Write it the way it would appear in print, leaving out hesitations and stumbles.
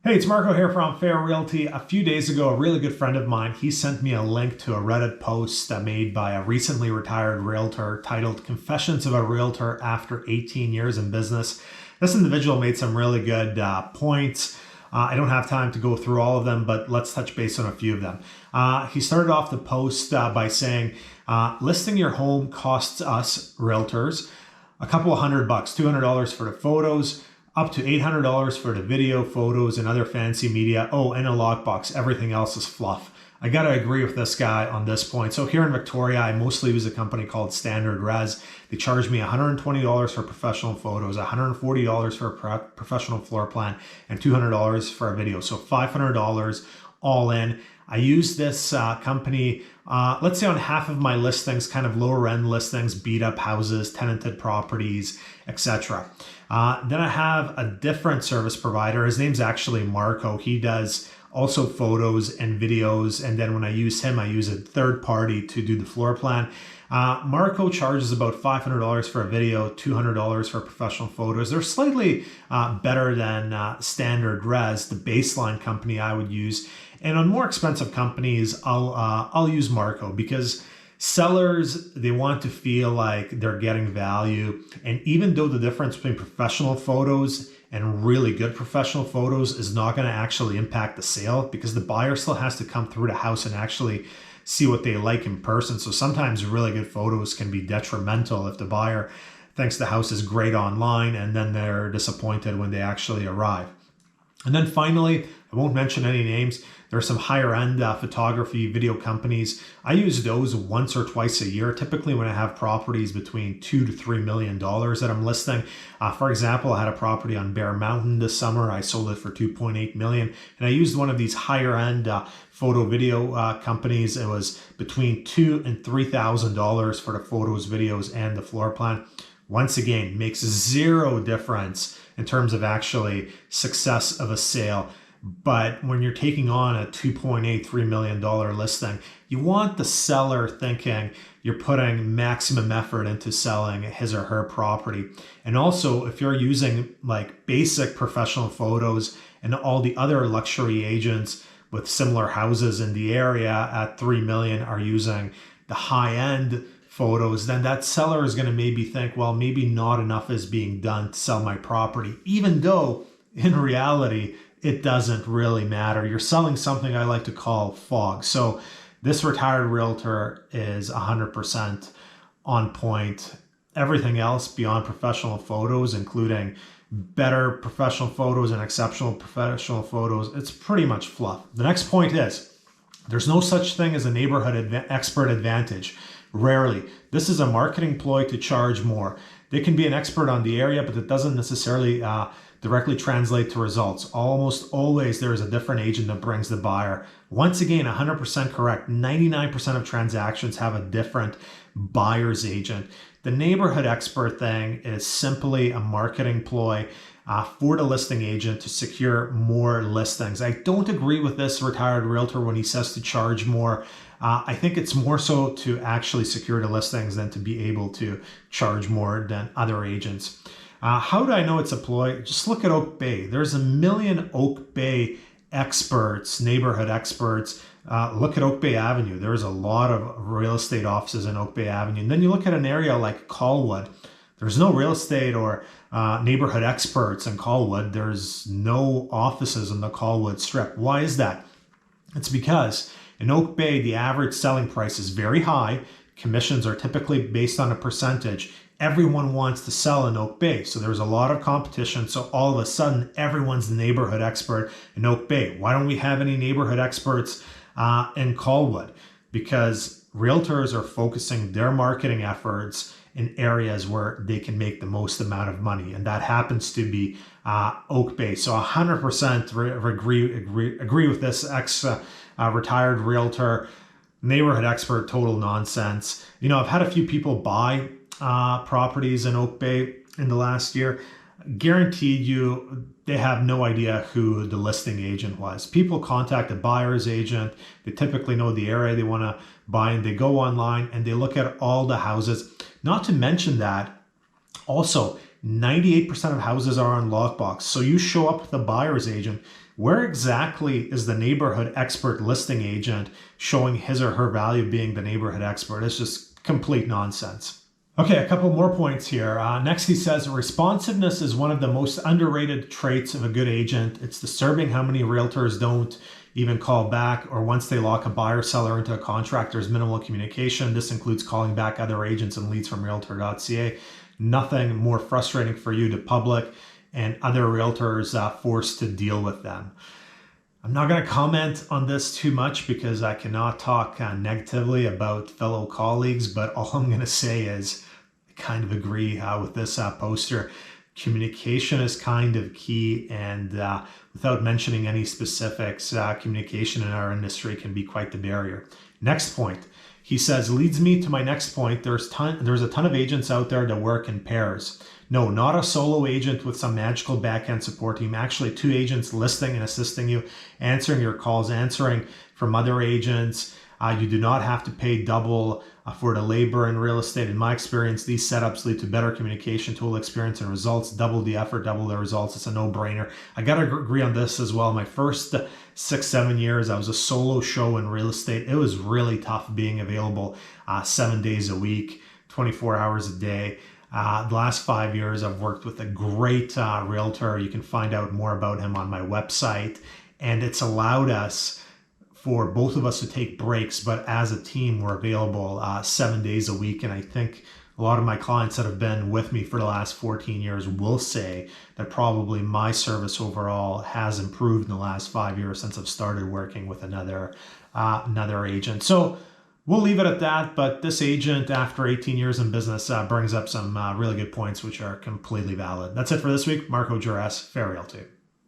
Hey, it's Marco here from Fair Realty. A few days ago, a really good friend of mine, he sent me a link to a Reddit post made by a recently retired realtor titled Confessions of a Realtor After 18 Years in Business. This individual made some really good points. I don't have time to go through all of them, but let's touch base on a few of them. He started off the post by saying, listing your home costs us, realtors, a couple of $100, $200 for the photos, up to $800 for the video, photos, and other fancy media. Oh, and a lockbox. Everything else is fluff. I gotta agree with this guy on this point. So here in Victoria, I mostly use a company called Standard Res. They charge me $120 for professional photos, $140 for a professional floor plan, and $200 for a video. So $500 all in. I use this company, let's say on half of my listings, kind of lower end listings, beat up houses, tenanted properties, etc. Then I have a different service provider. His name's actually Marco. He does also photos and videos. And then when I use him, I use a third party to do the floor plan. Marco charges about $500 for a video, $200 for professional photos. They're slightly better than Standard Res, the baseline company I would use. And on more expensive companies, I'll use Marco because sellers, they want to feel like they're getting value. And even though the difference between professional photos and really good professional photos is not going to actually impact the sale, because the buyer still has to come through the house and actually see what they like in person. So sometimes really good photos can be detrimental if the buyer thinks the house is great online and then they're disappointed when they actually arrive. And then finally, I won't mention any names. There are some higher end photography video companies. I use those once or twice a year, typically when I have properties between $2 to $3 million that I'm listing. For example, I had a property on Bear Mountain this summer. I sold it for $2.8 million. And I used one of these higher end photo video companies. It was between $2,000 and $3,000 for the photos, videos, and the floor plan. Once again, makes zero difference in terms of actually success of a sale. But when you're taking on a $2.83 million listing, you want the seller thinking you're putting maximum effort into selling his or her property. And also, if you're using like basic professional photos and all the other luxury agents with similar houses in the area at 3 million are using the high end photos, then that seller is going to maybe think, well, maybe not enough is being done to sell my property, even though in reality, it doesn't really matter. You're selling something I like to call fog. So this retired realtor is 100% on point. Everything else beyond professional photos, including better professional photos and exceptional professional photos, it's pretty much fluff. The next point is, there's no such thing as a neighborhood expert advantage. Rarely. This is a marketing ploy to charge more. They can be an expert on the area, but it doesn't necessarily directly translate to results. Almost always there is a different agent that brings the buyer. Once again, 100% correct. 99% of transactions have a different buyer's agent. The neighborhood expert thing is simply a marketing ploy for the listing agent to secure more listings. I don't agree with this retired realtor when he says to charge more. I think it's more so to actually secure the listings than to be able to charge more than other agents. How do I know it's a ploy? Just look at Oak Bay. There's a million Oak Bay experts, neighborhood experts. Look at Oak Bay Avenue. There's a lot of real estate offices in Oak Bay Avenue. And then you look at an area like Colwood. There's no real estate or neighborhood experts in Colwood. There's no offices in the Colwood Strip. Why is that? It's because in Oak Bay, the average selling price is very high. Commissions are typically based on a percentage. Everyone wants to sell in Oak Bay, so there's a lot of competition. So all of a sudden, everyone's the neighborhood expert in Oak Bay. Why don't we have any neighborhood experts in Colwood? Because realtors are focusing their marketing efforts in areas where they can make the most amount of money, and that happens to be Oak Bay. So 100% agree with this retired realtor. Neighborhood expert, total nonsense. You know, I've had a few people buy properties in Oak Bay in the last year. Guaranteed you, they have no idea who the listing agent was. People contact the buyer's agent. They typically know the area they want to buy, and they go online and they look at all the houses. Not to mention that, also, 98% of houses are on lockbox. So you show up with a buyer's agent. Where exactly is the neighborhood expert listing agent showing his or her value being the neighborhood expert? It's just complete nonsense. Okay, a couple more points here. Next, he says, responsiveness is one of the most underrated traits of a good agent. It's disturbing how many realtors don't even call back, or once they lock a buyer seller into a contract, there's minimal communication. This includes calling back other agents and leads from realtor.ca. Nothing more frustrating for you, the public, and other realtors forced to deal with them. I'm not going to comment on this too much because I cannot talk negatively about fellow colleagues, but all I'm going to say is I kind of agree with this poster. Communication is kind of key, and without mentioning any specifics, communication in our industry can be quite the barrier. Next point. He says, leads me to my next point. There's a ton of agents out there that work in pairs. No, not a solo agent with some magical back-end support team. Actually, 2 agents listing and assisting you, answering your calls, answering from other agents. You do not have to pay double for the labor in real estate. In my experience, these setups lead to better communication, tool experience, and results. Double the effort, double the results. It's a no-brainer. I got to agree on this as well. My first 6-7 years, I was a solo show in real estate. It was really tough being available 7 days a week, 24 hours a day. The last 5 years, I've worked with a great realtor. You can find out more about him on my website. And it's allowed us, for both of us, to take breaks, but as a team, we're available 7 days a week. And I think a lot of my clients that have been with me for the last 14 years will say that probably my service overall has improved in the last 5 years since I've started working with another agent. So we'll leave it at that, but this agent, after 18 years in business, brings up some really good points, which are completely valid. That's it for this week. Marco Juras, Fair Realty.